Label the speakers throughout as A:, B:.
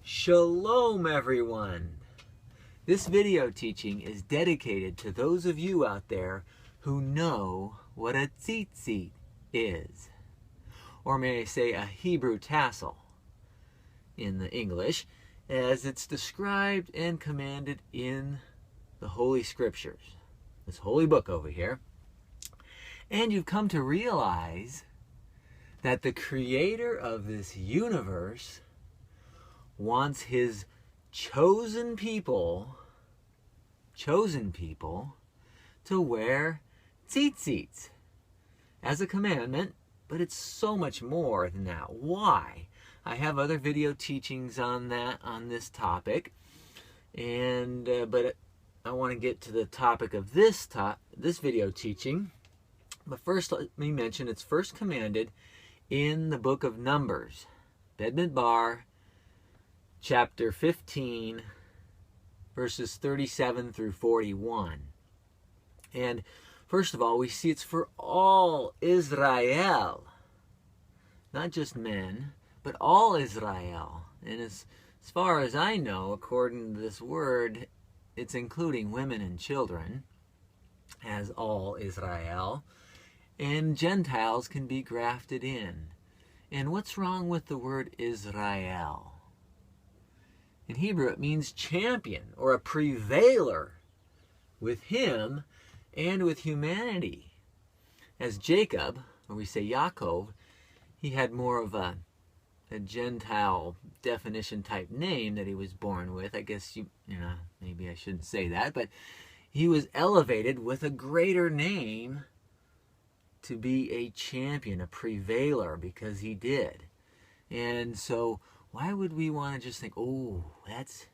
A: Shalom, everyone. This video teaching is dedicated to those of you out there who know what a tzitzit is. Or may I say a Hebrew tassel in the English, as it's described and commanded in the Holy Scriptures, this holy book over here. And you've come to realize that the creator of this universe wants his chosen people to wear tzitzits as a commandment, but it's so much more than that. Why? I have other video teachings on this topic, and but I want to get to the topic of this video teaching. But first, let me mention it's first commanded in the book of Numbers, Bamidbar, chapter 15, verses 37 through 41. And first of all, we see it's for all Israel, not just men, but all Israel. And as far as I know, according to this word, it's including women and children as all Israel. And Gentiles can be grafted in. And what's wrong with the word Israel? In Hebrew, it means champion or a prevailer with him and with humanity. As Jacob, or we say Yaakov, he had more of a Gentile definition type name that he was born with. I guess maybe I shouldn't say that, but he was elevated with a greater name to be a champion, a prevailer, because he did. And so why would we want to just think, oh, that's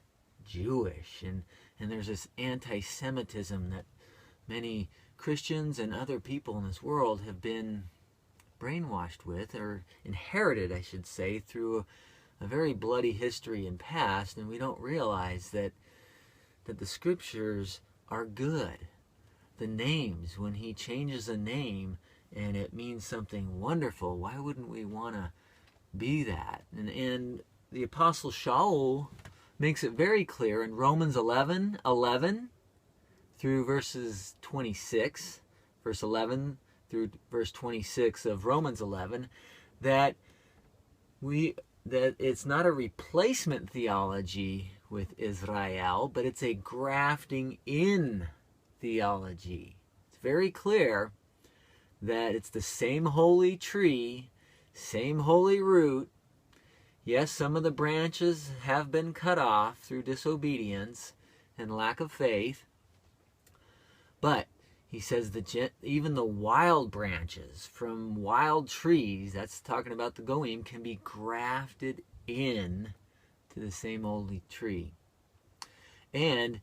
A: Jewish? And there's this anti-Semitism that many Christians and other people in this world have been brainwashed with, or inherited, I should say, through a very bloody history and past, and we don't realize that the Scriptures are good. The names, when he changes a name and it means something wonderful, why wouldn't we want to be that? And the Apostle Shaul makes it very clear in Romans 11 through verses 26, verse 11 through verse 26 of Romans 11, that it's not a replacement theology with Israel, but it's a grafting in theology. It's very clear that it's the same holy tree, same holy root. Yes, some of the branches have been cut off through disobedience and lack of faith, but he says that even the wild branches from wild trees, that's talking about the goyim, can be grafted in to the same holy tree. And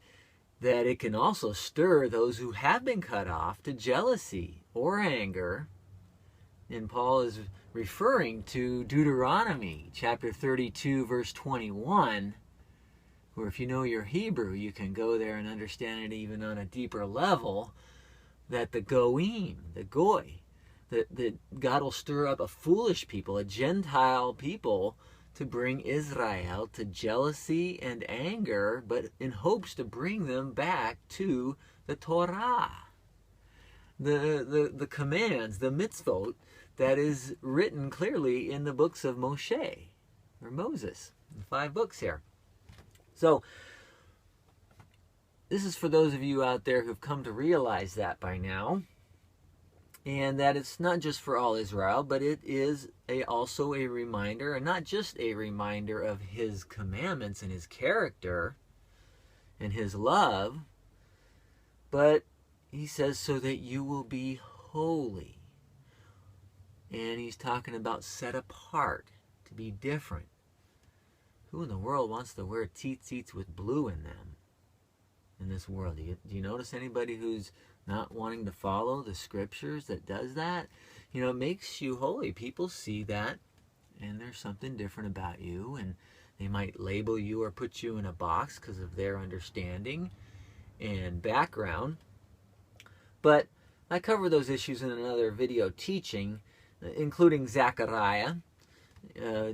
A: that it can also stir those who have been cut off to jealousy or anger. And Paul is referring to Deuteronomy chapter 32, verse 21, where if you know your Hebrew, you can go there and understand it even on a deeper level, that the goyim, the goy, that God will stir up a foolish people, a Gentile people, to bring Israel to jealousy and anger, but in hopes to bring them back to the Torah, the commands, the mitzvot that is written clearly in the books of Moshe, or Moses, the 5 books here. So this is for those of you out there who've come to realize that by now, and that it's not just for all Israel, but it is also a reminder, and not just a reminder of his commandments and his character and his love, but he says so that you will be holy. And he's talking about set apart, to be different. Who in the world wants to wear tzitzits with blue in them in this world? Do you notice anybody who's not wanting to follow the Scriptures that does that? You know, it makes you holy. People see that, and there's something different about you, and they might label you or put you in a box because of their understanding and background. But I cover those issues in another video teaching, including Zechariah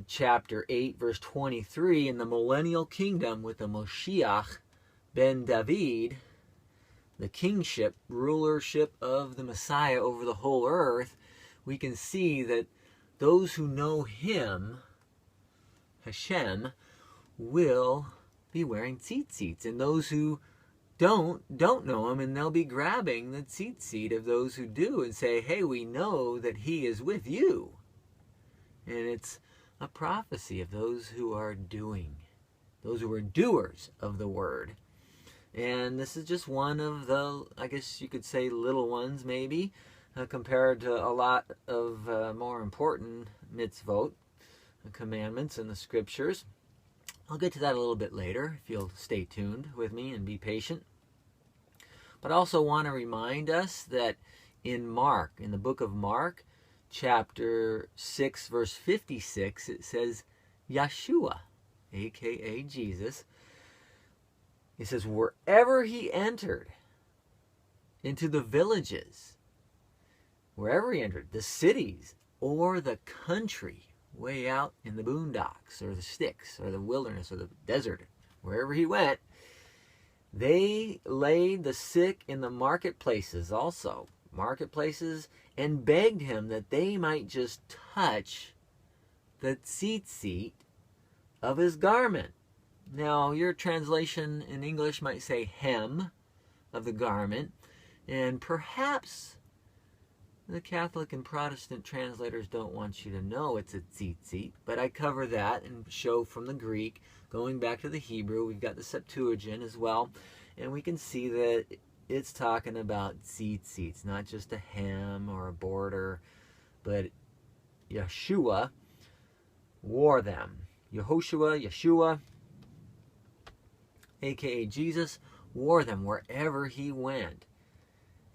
A: chapter 8, verse 23, in the millennial kingdom with the Moshiach ben David, the kingship, rulership of the Messiah over the whole earth, we can see that those who know him, Hashem, will be wearing tzitzits, and those who don't know him, and they'll be grabbing the tzitzit of those who do and say, hey, we know that he is with you. And it's a prophecy of those who are doing, those who are doers of the word. And this is just one of the, I guess you could say, little ones maybe, compared to a lot of more important mitzvot, commandments in the scriptures. I'll get to that a little bit later if you'll stay tuned with me and be patient. But I also want to remind us that in Mark, in the book of Mark, chapter 6, verse 56, it says, Yeshua, a.k.a. Jesus, it says, wherever he entered, into the villages, wherever he entered, the cities or the country, way out in the boondocks or the sticks or the wilderness or the desert, wherever he went, they laid the sick in the marketplaces also, and begged him that they might just touch the tzitzit of his garment. Now, your translation in English might say hem of the garment, and perhaps the Catholic and Protestant translators don't want you to know it's a tzitzit, but I cover that and show from the Greek, going back to the Hebrew. We've got the Septuagint as well, and we can see that it's talking about tzitzits, not just a hem or a border, but Yeshua wore them. Yeshua, a.k.a. Jesus, wore them wherever he went.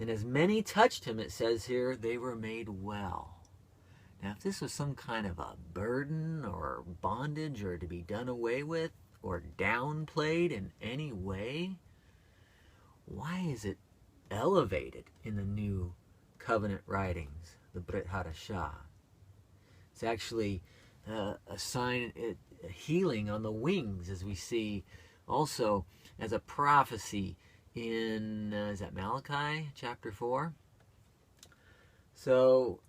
A: And as many touched him, it says here, they were made well. Now, if this was some kind of a burden or bondage or to be done away with or downplayed in any way, why is it elevated in the new covenant writings, the Brit Hadashah? It's actually a sign, a healing on the wings, as we see also as a prophecy in, is that Malachi chapter 4? So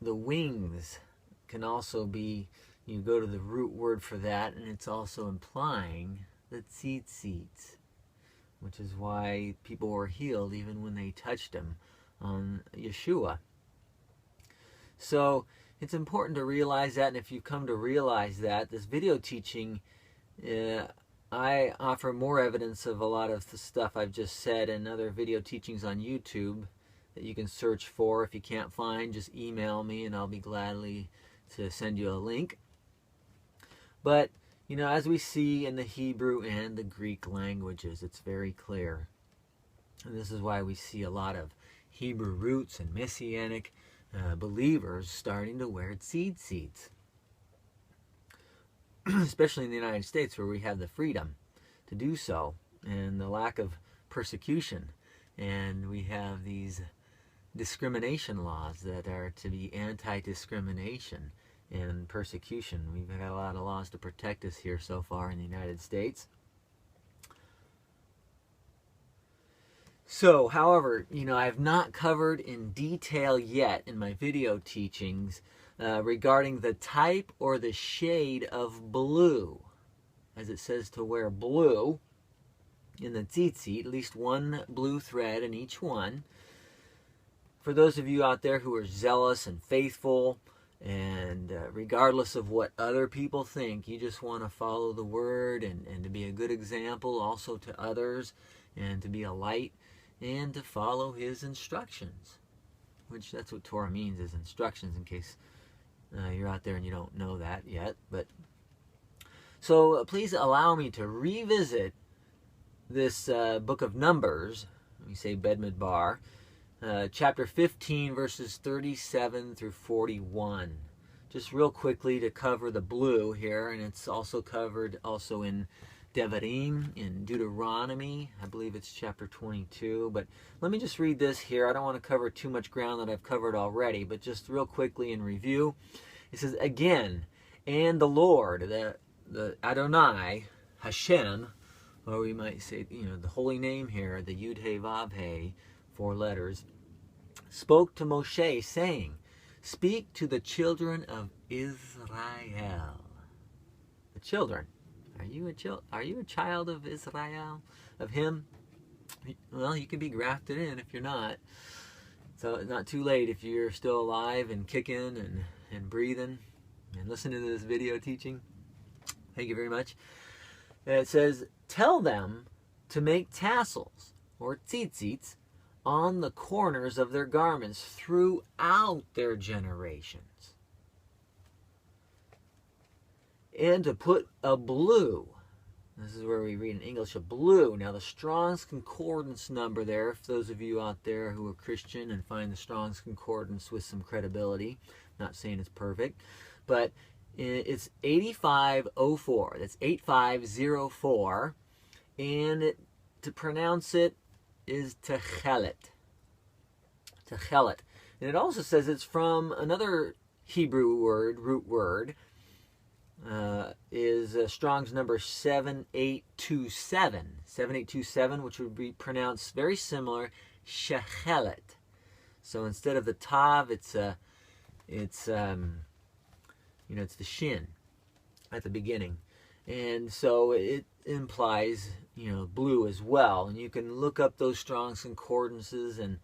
A: the wings can also be, you go to the root word for that, and it's also implying the tzitzit, which is why people were healed even when they touched him on Yeshua. So it's important to realize that, and if you come to realize that, this video teaching, I offer more evidence of a lot of the stuff I've just said and other video teachings on YouTube that you can search for. If you can't find, just email me and I'll be gladly to send you a link. But, you know, as we see in the Hebrew and the Greek languages, it's very clear. And this is why we see a lot of Hebrew roots and Messianic believers starting to wear tzitzits. Especially in the United States, where we have the freedom to do so and the lack of persecution, and we have these discrimination laws that are to be anti-discrimination and persecution. We've got a lot of laws to protect us here so far in the United States. So, however, you know, I have not covered in detail yet in my video teachings regarding the type or the shade of blue, as it says to wear blue in the tzitzit, at least one blue thread in each one. For those of you out there who are zealous and faithful, and regardless of what other people think, you just want to follow the word and to be a good example also to others, and to be a light, and to follow his instructions, which that's what Torah means, is instructions, in case you're out there and you don't know that yet. But so please allow me to revisit this book of Numbers. We say Bed-Midbar, chapter 15, verses 37 through 41. Just real quickly to cover the blue here, and it's also covered also in Devarim, in Deuteronomy. I believe it's chapter 22. But let me just read this here. I don't want to cover too much ground that I've covered already, but just real quickly in review. It says, again, and the Lord, the Adonai, Hashem, or we might say, the holy name here, the Yud He Vav He, 4 letters, spoke to Moshe, saying, speak to the children of Israel. The children. Are you a child of Israel? Of him? Well, you can be grafted in if you're not. So it's not too late if you're still alive and kicking and breathing and listening to this video teaching. Thank you very much. It says, tell them to make tassels or tzitzits on the corners of their garments throughout their generations. And to put a blue, this is where we read in English, a blue. Now the Strong's Concordance number there, for those of you out there who are Christian and find the Strong's Concordance with some credibility, not saying it's perfect, but it's 8504. That's 8504. And to pronounce it is Techelet. Techelet. And it also says it's from another Hebrew word, root word, is Strong's number 7827. 7827, which would be pronounced very similar, Shechelet. So instead of the Tav, it's the shin at the beginning. And so it implies, blue as well. And you can look up those Strong's Concordances and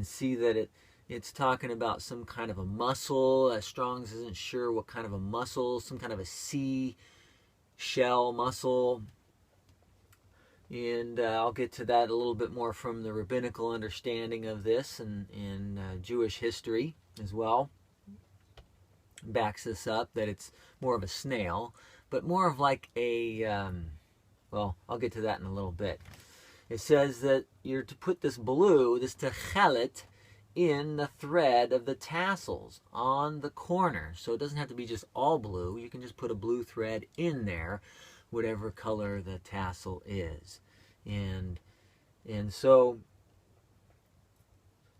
A: see that it's talking about some kind of a muscle. Strong's isn't sure what kind of a muscle, some kind of a sea shell muscle. And I'll get to that a little bit more from the rabbinical understanding of this and Jewish history as well. Backs this up that it's more of a snail, but more of like a, well, I'll get to that in a little bit. It says that you're to put this blue, this techelet, in the thread of the tassels on the corner. So it doesn't have to be just all blue. You can just put a blue thread in there, whatever color the tassel is. And so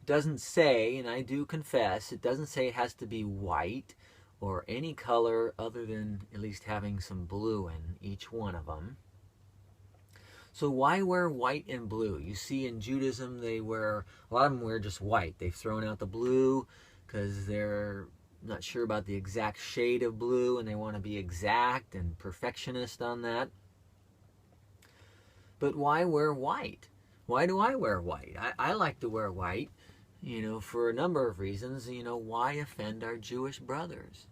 A: it doesn't say, and I do confess, it doesn't say it has to be white or any color other than at least having some blue in each one of them. So why wear white and blue? You see in Judaism, a lot of them wear just white. They've thrown out the blue because they're not sure about the exact shade of blue and they want to be exact and perfectionist on that. But why wear white? Why do I wear white? I like to wear white, for a number of reasons. Why offend our Jewish brothers?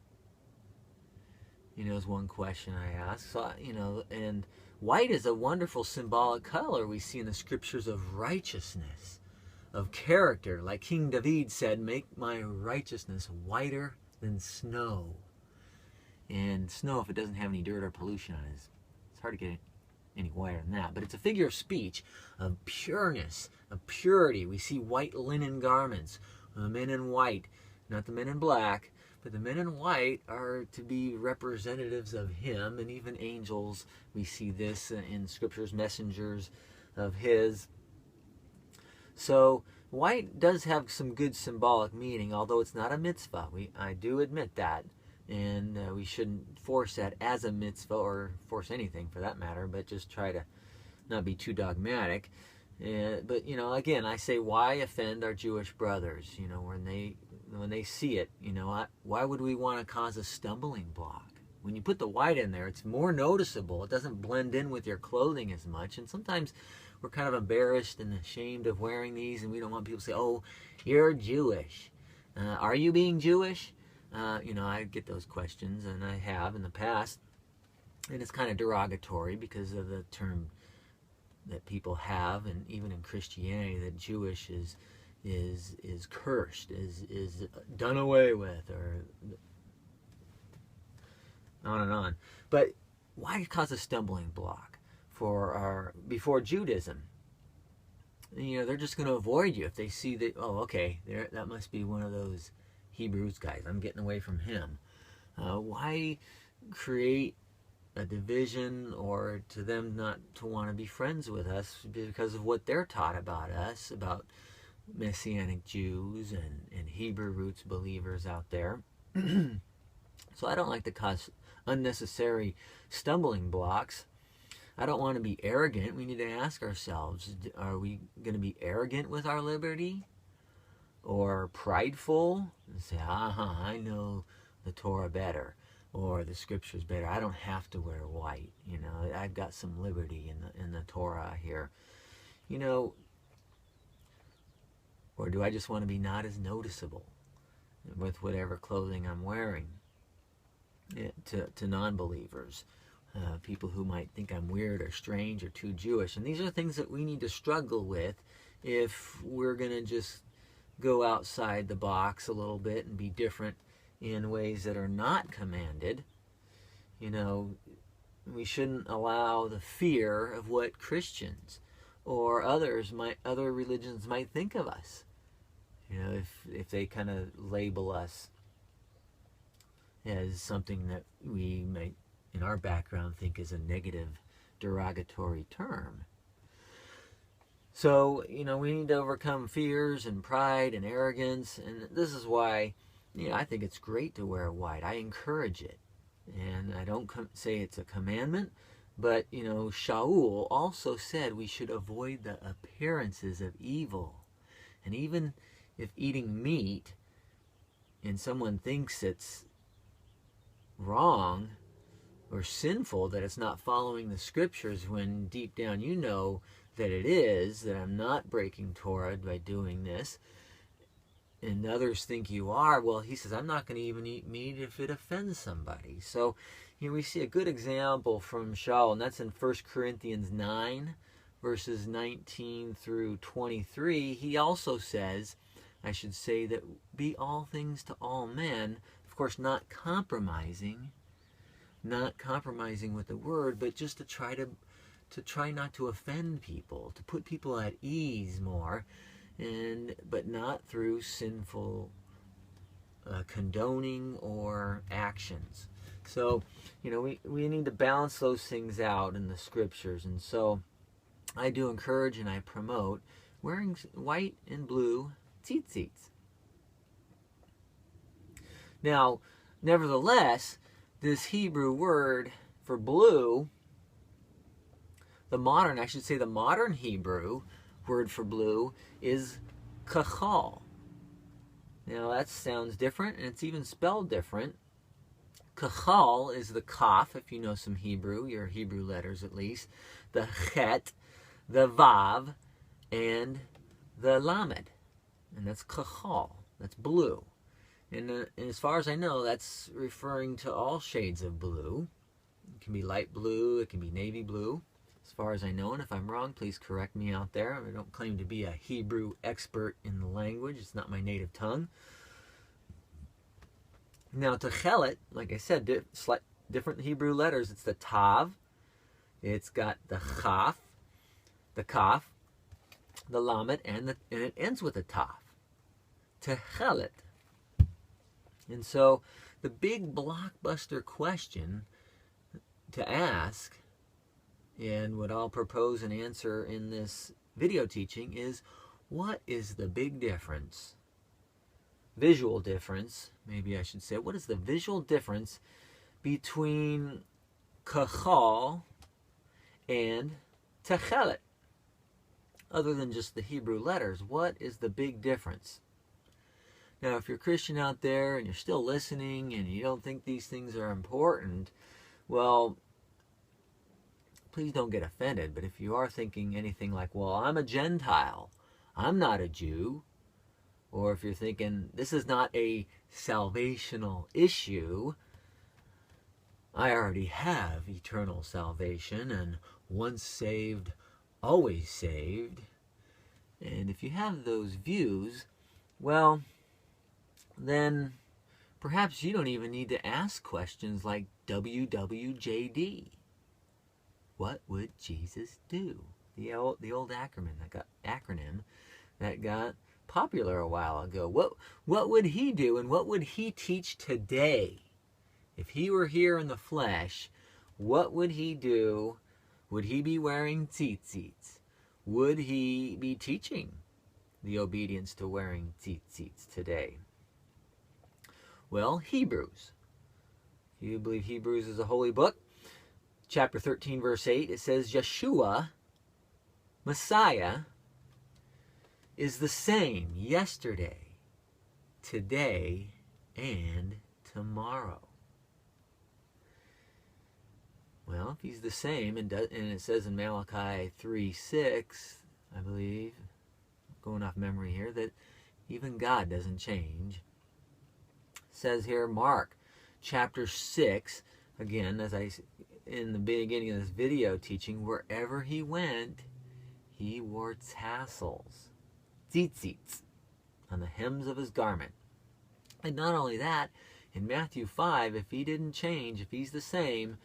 A: Is one question I ask. So, and white is a wonderful symbolic color we see in the scriptures of righteousness, of character. Like King David said, make my righteousness whiter than snow. And snow, if it doesn't have any dirt or pollution on it, it's hard to get any whiter than that. But it's a figure of speech, of pureness, of purity. We see white linen garments, the men in white, not the men in black, but the men in white are to be representatives of him, and even angels, we see this in scriptures, messengers of his. So white does have some good symbolic meaning, although it's not a mitzvah. I do admit that, and we shouldn't force that as a mitzvah, or force anything for that matter, but just try to not be too dogmatic. But again, I say, why offend our Jewish brothers? When they see it, why would we want to cause a stumbling block? When you put the white in there, it's more noticeable. It doesn't blend in with your clothing as much. And sometimes we're kind of embarrassed and ashamed of wearing these, and we don't want people to say, oh, you're Jewish. Are you being Jewish? I get those questions, and I have in the past. And it's kind of derogatory because of the term that people have, and even in Christianity, that Jewish is cursed, is done away with, or on and on. But why cause a stumbling block before Judaism? They're just going to avoid you if they see that, oh, okay, that must be one of those Hebrews guys. I'm getting away from him. Why create a division, or to them not to want to be friends with us because of what they're taught about us, about Messianic Jews and Hebrew roots believers out there? So I don't like to cause unnecessary stumbling blocks. I don't want to be arrogant. We need to ask ourselves, are we going to be arrogant with our liberty? Or prideful and say, I know the Torah better, or the scriptures better. I don't have to wear white. You know, I've got some liberty in the Torah here. You know, or do I just want to be not as noticeable with whatever clothing I'm wearing to non-believers, people who might think I'm weird or strange or too Jewish? And these are things that we need to struggle with if we're going to just go outside the box a little bit and be different in ways that are not commanded. You know, we shouldn't allow the fear of what Christians or other religions might think of us. You know, if they kind of label us as something that we might, in our background, think is a negative, derogatory term. So, you know, we need to overcome fears and pride and arrogance, and this is why, you know, I think it's great to wear white. I encourage it, and I don't say it's a commandment, but, you know, Shaul also said we should avoid the appearances of evil. And even if eating meat and someone thinks it's wrong or sinful, that it's not following the scriptures, when deep down you know that it is, that I'm not breaking Torah by doing this, and others think you are, well, he says, I'm not going to even eat meat if it offends somebody. So here we see a good example from Shaul, and that's in 1 Corinthians 9, verses 19 through 23. He also says, I should say, that be all things to all men, of course not compromising with the word, but just to try not to offend people, to put people at ease more, but not through sinful condoning or actions. So, you know, we need to balance those things out in the scriptures. And so I do encourage and I promote wearing white and blue tzitzits. Now, nevertheless, this Hebrew word for blue, the modern Hebrew word for blue is Kah-khol. Now that sounds different, and it's even spelled different. Kah-khol is the Kaf, if you know some Hebrew, your Hebrew letters at least, the Chet, the Vav, and the Lamed. And that's Kah-khol. That's blue. And as far as I know, that's referring to all shades of blue. It can be light blue, it can be navy blue, as far as I know. And if I'm wrong, please correct me out there. I don't claim to be a Hebrew expert in the language. It's not my native tongue. Now, Techelet, like I said, different Hebrew letters. It's the Tav. It's got the Chaf, the Kaf, the Lamed, and it ends with a Tav. Techelet. And so the big blockbuster question to ask, and what I'll propose and answer in this video teaching, is what is the big difference, visual difference, maybe I should say, what is the visual difference between Kah-khol and Techelet? Other than just the Hebrew letters, what is the big difference? Now, if you're a Christian out there and you're still listening and you don't think these things are important, well, please don't get offended. But if you are thinking anything like, well, I'm a Gentile, I'm not a Jew, or if you're thinking this is not a salvational issue, I already have eternal salvation, and once saved, always saved. And if you have those views, well, then perhaps you don't even need to ask questions like WWJD. What would Jesus do? The old acronym that got popular a while ago. What would he do, and what would he teach today? If he were here in the flesh, what would he do? Would he be wearing tzitzits? Would he be teaching the obedience to wearing tzitzits today? Well, Hebrews. you believe Hebrews is a holy book, chapter 13, verse 8, it says, Yeshua, Messiah, is the same yesterday, today, and tomorrow. Well, if he's the same, and it says in Malachi 3:6, I believe, going off memory here, that even God doesn't change. It says here, Mark chapter 6, again, as I in the beginning of this video teaching, wherever he went, he wore tassels, tzitzit, on the hems of his garment. And not only that, in Matthew 5, if he didn't change, if he's the same,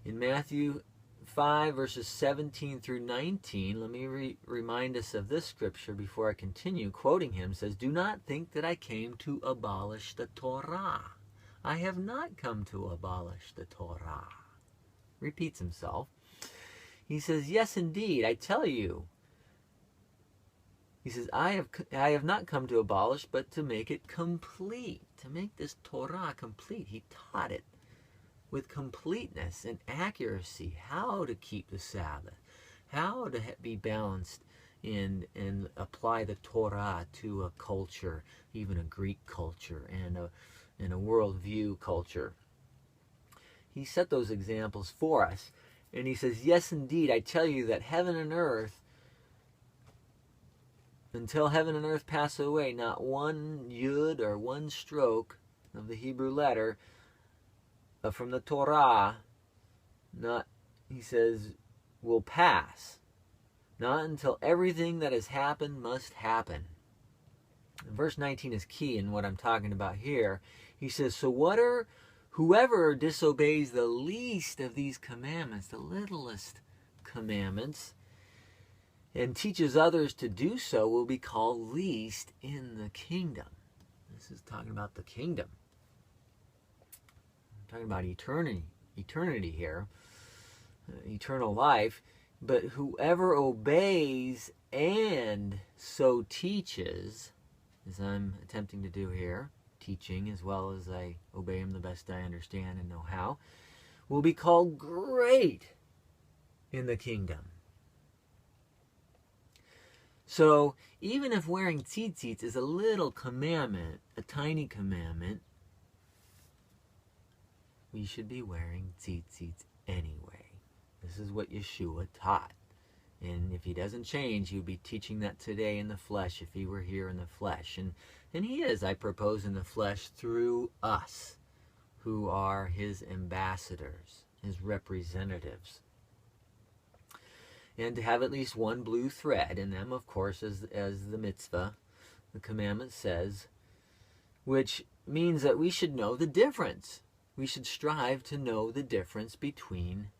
A: in Matthew 5, verses 17 through 19, let me remind us of this scripture before I continue. Quoting him, says, "Do not think that I came to abolish the Torah. I have not come to abolish the Torah." Repeats himself. He says, "Yes, indeed, I tell you." He says, I have not come to abolish, but to make it complete. To make this Torah complete. He taught it with completeness and accuracy, how to keep the Sabbath, how to be balanced and apply the Torah to a culture, even a Greek culture and a worldview culture. He set those examples for us, and he says, "Yes, indeed, I tell you that heaven and earth, until heaven and earth pass away, not one yud or one stroke of the Hebrew letter from the Torah, he says, will pass. Not until everything that has happened must happen." And verse 19 is key in what I'm talking about here. He says, "So whoever disobeys the least of these commandments, the littlest commandments, and teaches others to do so will be called least in the kingdom." This is talking about the kingdom. I'm talking about eternity here, eternal life. "But whoever obeys and so teaches," as I'm attempting to do here, teaching as well as I obey him the best I understand and know how, "will be called great in the kingdom." So even if wearing tzitzit is a little commandment, a tiny commandment, we should be wearing tzitzit anyway. This is what Yeshua taught. And if he doesn't change, he would be teaching that today in the flesh if he were here in the flesh. And he is, I propose, in the flesh through us, who are his ambassadors, his representatives. And to have at least one blue thread in them, of course, as the mitzvah, the commandment says, which means that we should know the difference. We should strive to know the difference between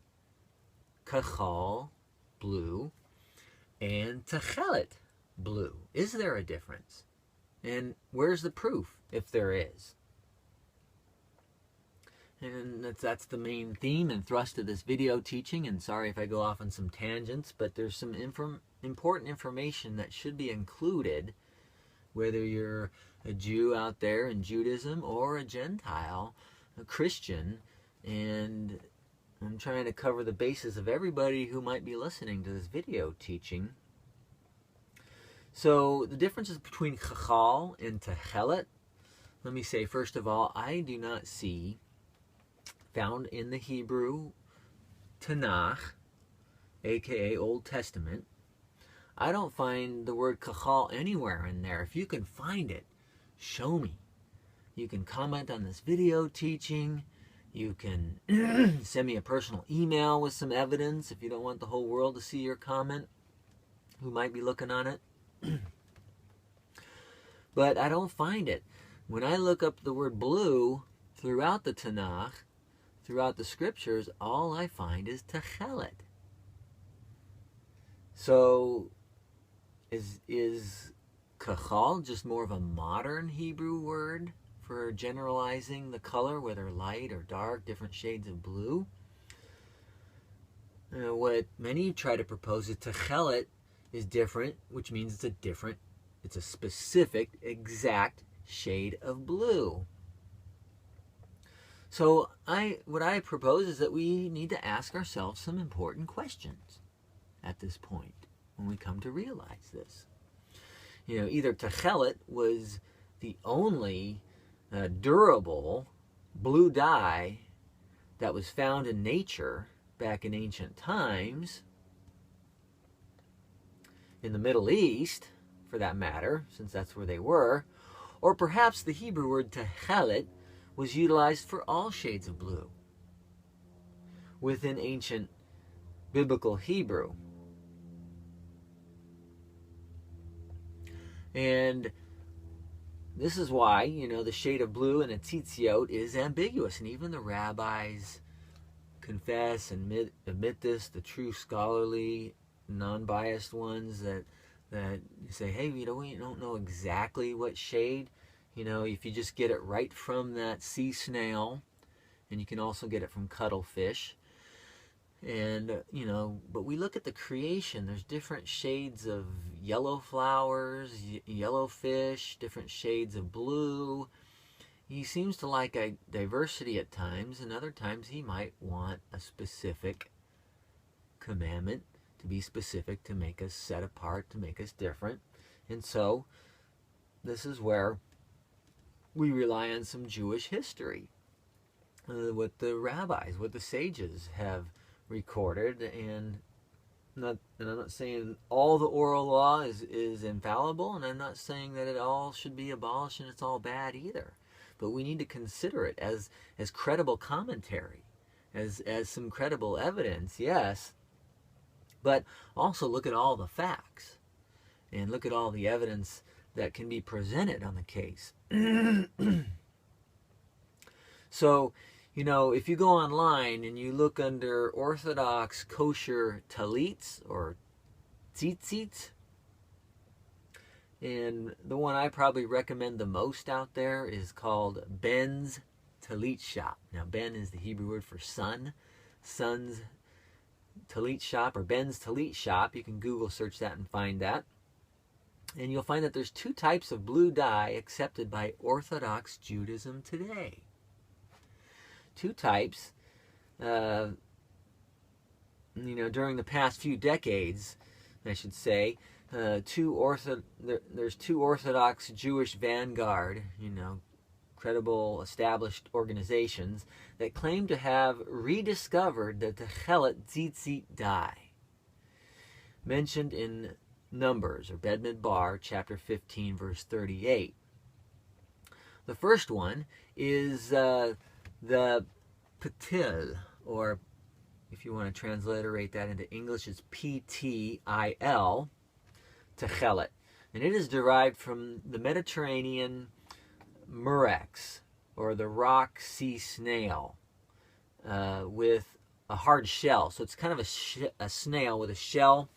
A: Kah-khol, blue, and Tzitzit, blue. Is there a difference? And where's the proof, if there is? And that's the main theme and thrust of this video teaching. And sorry if I go off on some tangents, but there's some important information that should be included, whether you're a Jew out there in Judaism or a Gentile, a Christian. And I'm trying to cover the basis of everybody who might be listening to this video teaching. So the differences between Kah-khol and Tzitzit, let me say first of all, I do not see found in the Hebrew Tanakh, aka Old Testament, I don't find the word Kah-khol anywhere in there. If you can find it, show me. You can comment on this video teaching. You can send me a personal email with some evidence if you don't want the whole world to see your comment, who might be looking on it. But I don't find it. When I look up the word blue throughout the Tanakh, throughout the scriptures, all I find is Tzitzit. So is Kah-khol just more of a modern Hebrew word for generalizing the color, whether light or dark, different shades of blue? What many try to propose is Tzitzit is different, which means it's a specific, exact shade of blue. So what I propose is that we need to ask ourselves some important questions at this point when we come to realize this. You know, either Kah-khol was the only durable blue dye that was found in nature back in ancient times, in the Middle East, for that matter, since that's where they were, or perhaps the Hebrew word Kah-khol was utilized for all shades of blue within ancient biblical Hebrew. And this is why, you know, the shade of blue in a Tzitzit-yot is ambiguous. And even the rabbis confess and admit this, the true scholarly, non-biased ones that say, hey, you know, we don't know exactly what shade. You know, if you just get it right from that sea snail, and you can also get it from cuttlefish. And, you know, but we look at the creation, there's different shades of yellow flowers, yellow fish, different shades of blue. He seems to like a diversity at times, and other times he might want a specific commandment to be specific, to make us set apart, to make us different. And so this is where we rely on some Jewish history, what the rabbis, what the sages have recorded. And I'm not saying all the oral law is infallible, and I'm not saying that it all should be abolished and it's all bad either. But we need to consider it as credible commentary, as some credible evidence, yes, but also look at all the facts and look at all the evidence that can be presented on the case. So, you know, if you go online and you look under Orthodox kosher talits or tzitzit, and the one I probably recommend the most out there is called Ben's Talit Shop. Now, Ben is the Hebrew word for son. Son's Talit Shop, or Ben's Talit Shop. You can Google search that and find that. And you'll find that there's two types of blue dye accepted by Orthodox Judaism today. Two types. You know, during the past few decades, I should say, there's two Orthodox Jewish vanguard, you know, credible established organizations that claim to have rediscovered the Kah-khol tzitzit dye, mentioned in Numbers, or Bamidbar, chapter 15, verse 38. The first one is the Patil, or if you want to transliterate that into English, it's P-T-I-L, Kah-khol. And it is derived from the Mediterranean murex, or the rock sea snail, with a hard shell. So it's kind of a snail with a shell.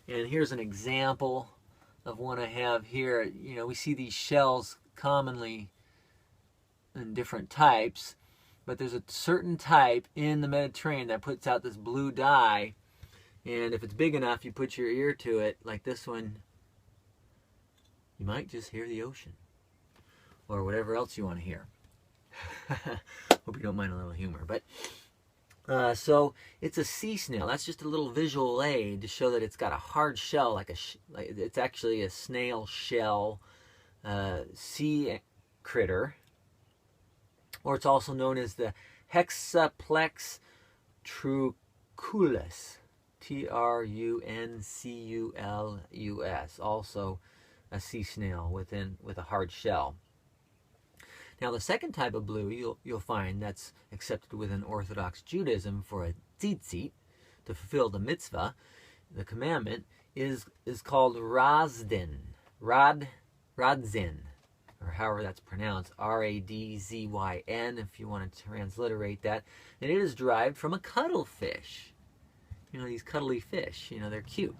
A: And here's an example of one I have here. You know, we see these shells commonly in different types, but there's a certain type in the Mediterranean that puts out this blue dye. And if it's big enough, you put your ear to it, like this one, you might just hear the ocean, or whatever else you want to hear. Hope you don't mind a little humor. But so it's a sea snail. That's just a little visual aid to show that it's got a hard shell, like it's actually a snail shell sea critter, or it's also known as the Hexaplex truculus, Truncus, also a sea snail with a hard shell. Now, the second type of blue you'll find that's accepted within Orthodox Judaism for a tzitzit, to fulfill the mitzvah, the commandment, is called radzin, or however that's pronounced, R-A-D-Z-Y-N, if you want to transliterate that. And it is derived from a cuttlefish. You know, these cuddly fish, you know, they're cute.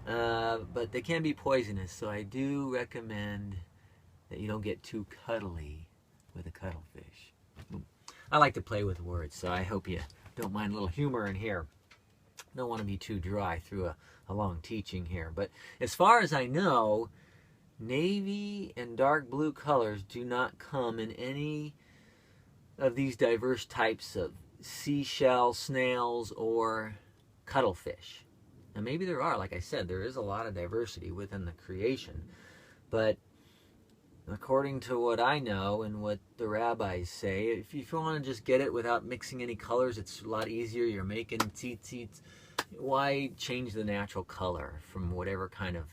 A: But they can be poisonous, so I do recommend that you don't get too cuddly with a cuttlefish. I like to play with words, so I hope you don't mind a little humor in here. Don't want to be too dry through a long teaching here. But as far as I know, navy and dark blue colors do not come in any of these diverse types of seashell, snails, or cuttlefish. Now maybe there are, like I said, there is a lot of diversity within the creation, but according to what I know and what the rabbis say, if you want to just get it without mixing any colors, it's a lot easier. You're making tzitzit. Why change the natural color from whatever kind of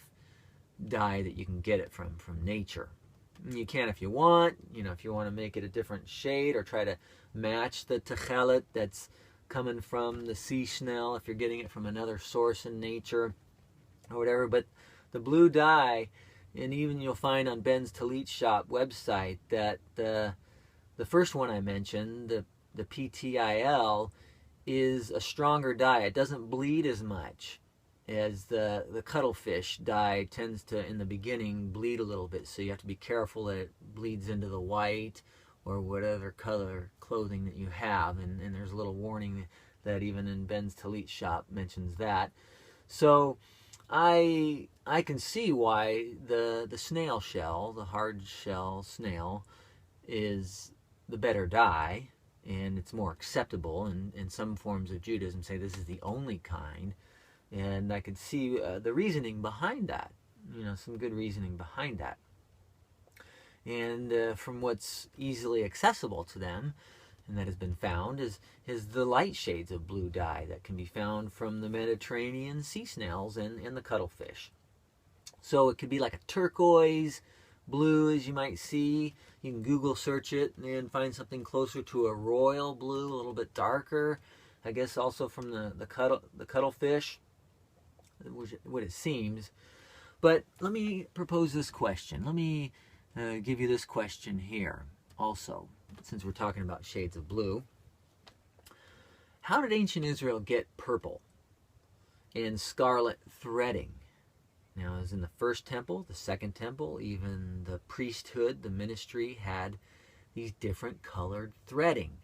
A: dye that you can get it from nature? You can if you want, if you want to make it a different shade or try to match the Kah-khol that's coming from the sea snail if you're getting it from another source in nature or whatever. But the blue dye, and even you'll find on Ben's Talit Shop website that the first one I mentioned, the PTIL, is a stronger dye. It doesn't bleed as much as the cuttlefish dye tends to, in the beginning, bleed a little bit. So you have to be careful that it bleeds into the white or whatever color clothing that you have. And there's a little warning that even in Ben's Talit Shop mentions that. So I can see why the snail shell, the hard shell snail, is the better dye, and it's more acceptable. And some forms of Judaism say this is the only kind. And I could see the reasoning behind that, some good reasoning behind that. And from what's easily accessible to them, and that has been found, is the light shades of blue dye that can be found from the Mediterranean sea snails and the cuttlefish. So it could be like a turquoise blue, as you might see. You can Google search it and find something closer to a royal blue, a little bit darker. I guess also from the cuttlefish, what it seems. But let me propose this question. Let me give you this question here also, since we're talking about shades of blue. How did ancient Israel get purple and scarlet threading? Now, as in the first temple, the second temple, even the priesthood, the ministry, had these different colored threading.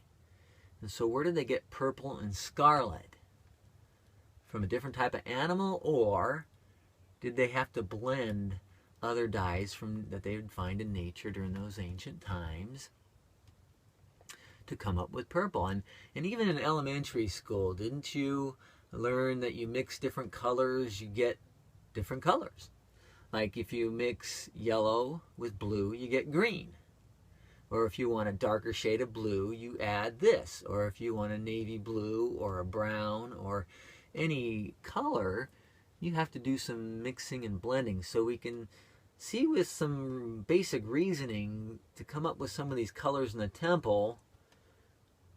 A: And so where did they get purple and scarlet? From a different type of animal, or did they have to blend other dyes that they would find in nature during those ancient times to come up with purple? And even in elementary school, didn't you learn that you mix different colors, you get different colors? Like if you mix yellow with blue, you get green. Or if you want a darker shade of blue, you add this. Or if you want a navy blue or a brown or any color, you have to do some mixing and blending. So we can see with some basic reasoning to come up with some of these colors in the temple.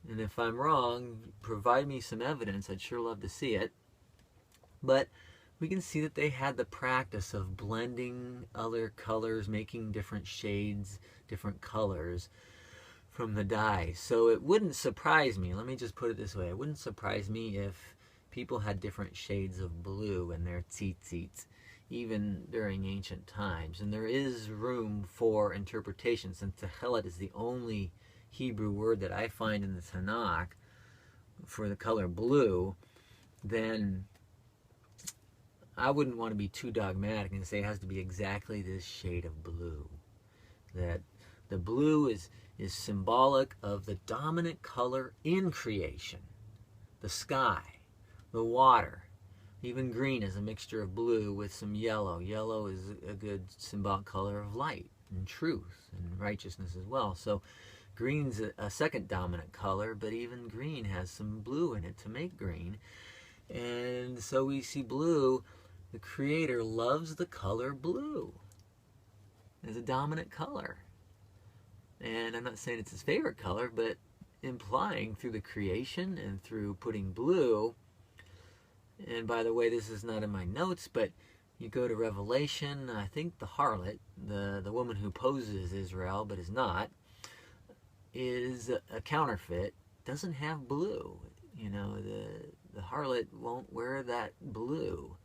A: And if I'm wrong, provide me some evidence. I'd sure love to see it. But we can see that they had the practice of blending other colors, making different shades, different colors from the dye. So it wouldn't surprise me, let me just put it this way, it wouldn't surprise me if people had different shades of blue in their tzitzits, even during ancient times. And there is room for interpretation, since Kah-khol is the only Hebrew word that I find in the Tanakh for the color blue. Then I wouldn't want to be too dogmatic and say it has to be exactly this shade of blue. That the blue is symbolic of the dominant color in creation. The sky, the water. Even green is a mixture of blue with some yellow. Yellow is a good symbolic color of light and truth and righteousness as well. So green's a second dominant color, but even green has some blue in it to make green. And so we see blue. The Creator loves the color blue as a dominant color. And I'm not saying it's his favorite color, but implying through the creation and through putting blue. And by the way, this is not in my notes, but you go to Revelation, I think the harlot, the woman who poses Israel but is not, is a counterfeit, doesn't have blue. The harlot won't wear that blue.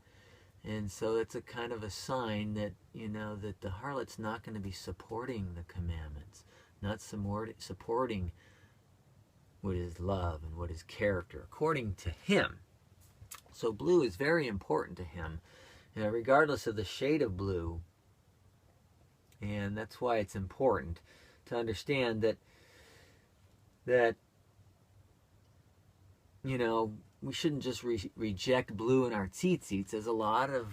A: And so it's a kind of a sign that, that the harlot's not going to be supporting the commandments, not supporting what is love and what is character, according to him. So blue is very important to him, regardless of the shade of blue. And that's why it's important to understand that that, you know, we shouldn't just reject blue in our tzitzits, as a lot of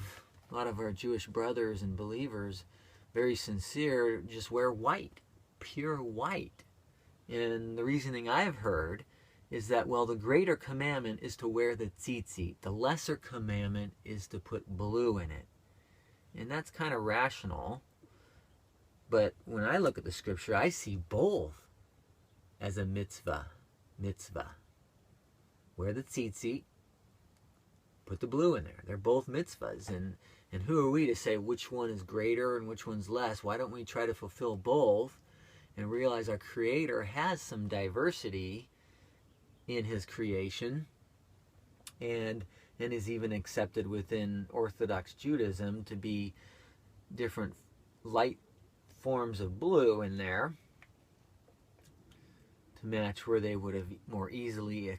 A: our Jewish brothers and believers, very sincere, just wear white, pure white. And the reasoning I've heard is that, well, the greater commandment is to wear the tzitzit. The lesser commandment is to put blue in it. And that's kind of rational. But when I look at the scripture, I see both as a mitzvah. Wear the tzitzit, put the blue in there. They're both mitzvahs. And who are we to say which one is greater and which one's less? Why don't we try to fulfill both and realize our Creator has some diversity in His creation, and is even accepted within Orthodox Judaism to be different light forms of blue in there to match where they would have more easily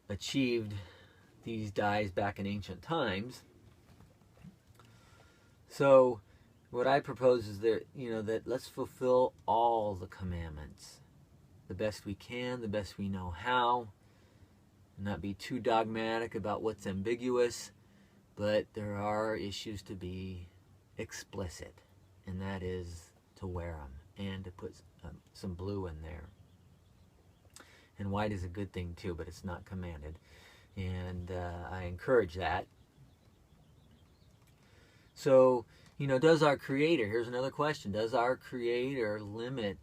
A: achieved these dyes back in ancient times. So what I propose is that, that let's fulfill all the commandments the best we can, the best we know how, and not be too dogmatic about what's ambiguous, but there are issues to be explicit, and that is to wear them and to put some blue in there. And white is a good thing too, but it's not commanded, and I encourage that. So, does our Creator, here's another question, does our Creator limit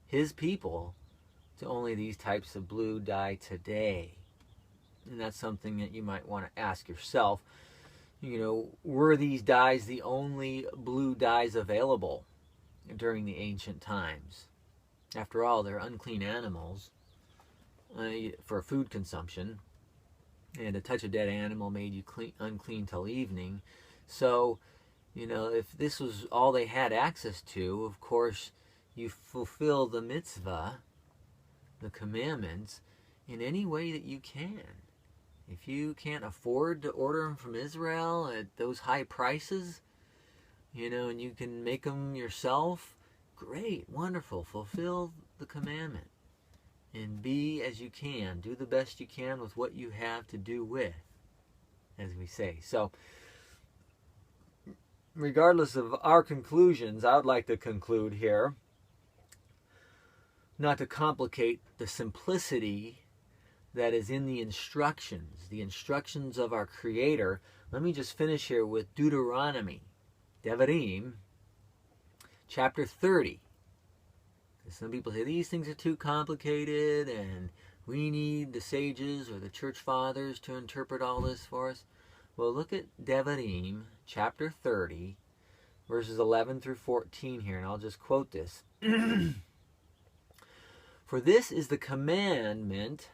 A: His people to only these types of blue dye today? And that's something that you might want to ask yourself. Were these dyes the only blue dyes available during the ancient times? After all, they're unclean animals for food consumption, and a touch of dead animal made you unclean till evening. So, if this was all they had access to, of course, you fulfill the mitzvah, the commandments, in any way that you can. If you can't afford to order them from Israel at those high prices, and you can make them yourself, great, wonderful, fulfill the commandment. And be as you can, do the best you can with what you have to do with, as we say. So, regardless of our conclusions, I would like to conclude here, not to complicate the simplicity that is in the instructions of our Creator. Let me just finish here with Deuteronomy, Devarim, chapter 30. Some people say these things are too complicated and we need the sages or the church fathers to interpret all this for us. Well, look at Devarim, chapter 30, verses 11 through 14 here, and I'll just quote this. For this is the commandment.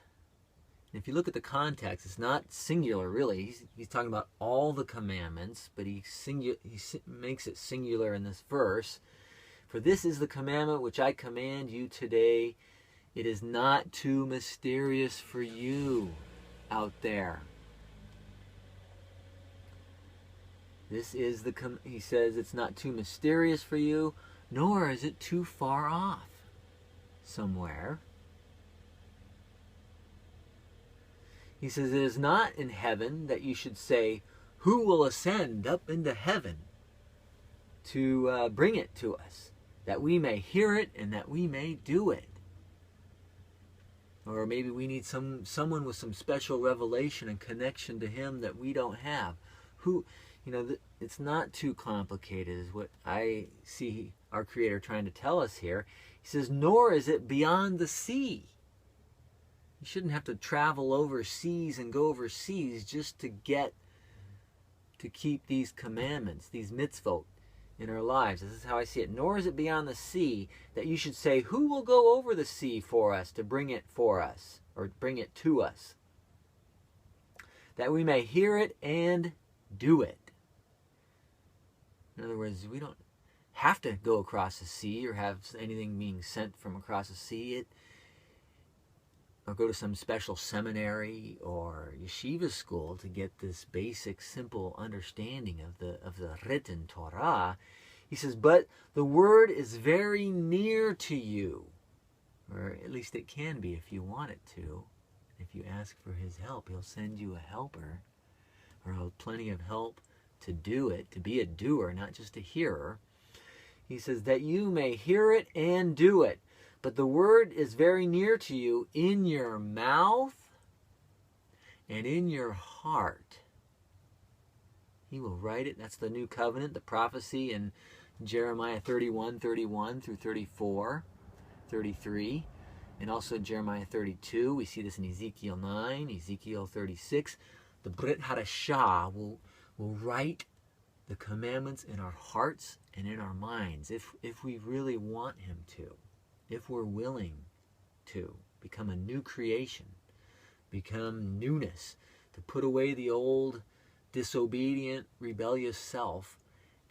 A: If you look at the context, it's not singular, really. He's talking about all the commandments, but he makes it singular in this verse. For this is the commandment which I command you today. It is not too mysterious for you out there. This is he says it's not too mysterious for you, nor is it too far off somewhere. He says, it is not in heaven that you should say, who will ascend up into heaven to bring it to us, that we may hear it and that we may do it. Or maybe we need someone with some special revelation and connection to Him that we don't have. It's not too complicated is what I see our Creator trying to tell us here. He says, nor is it beyond the sea. You shouldn't have to travel overseas and go overseas just to keep these commandments, these mitzvot in our lives. This is how I see it. Nor is it beyond the sea that you should say, who will go over the sea for us to bring it for us, or bring it to us, that we may hear it and do it. In other words, we don't have to go across the sea or have anything being sent from across the sea. Or go to some special seminary or yeshiva school to get this basic, simple understanding of the written Torah. He says, but the word is very near to you. Or at least it can be if you want it to. If you ask for his help, he'll send you a helper. Or plenty of help to do it, to be a doer, not just a hearer. He says that you may hear it and do it. But the word is very near to you, in your mouth and in your heart. He will write it. That's the new covenant, the prophecy in Jeremiah 31:31 through 34, 33. And also Jeremiah 32. We see this in Ezekiel 9, Ezekiel 36. The Brit Hadashah will write the commandments in our hearts and in our minds if we really want him to, if we're willing to become a new creation, become newness, to put away the old disobedient, rebellious self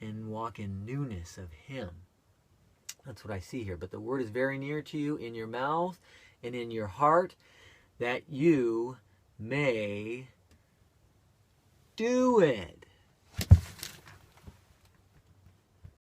A: and walk in newness of him. That's what I see here. But the word is very near to you, in your mouth and in your heart, that you may do it.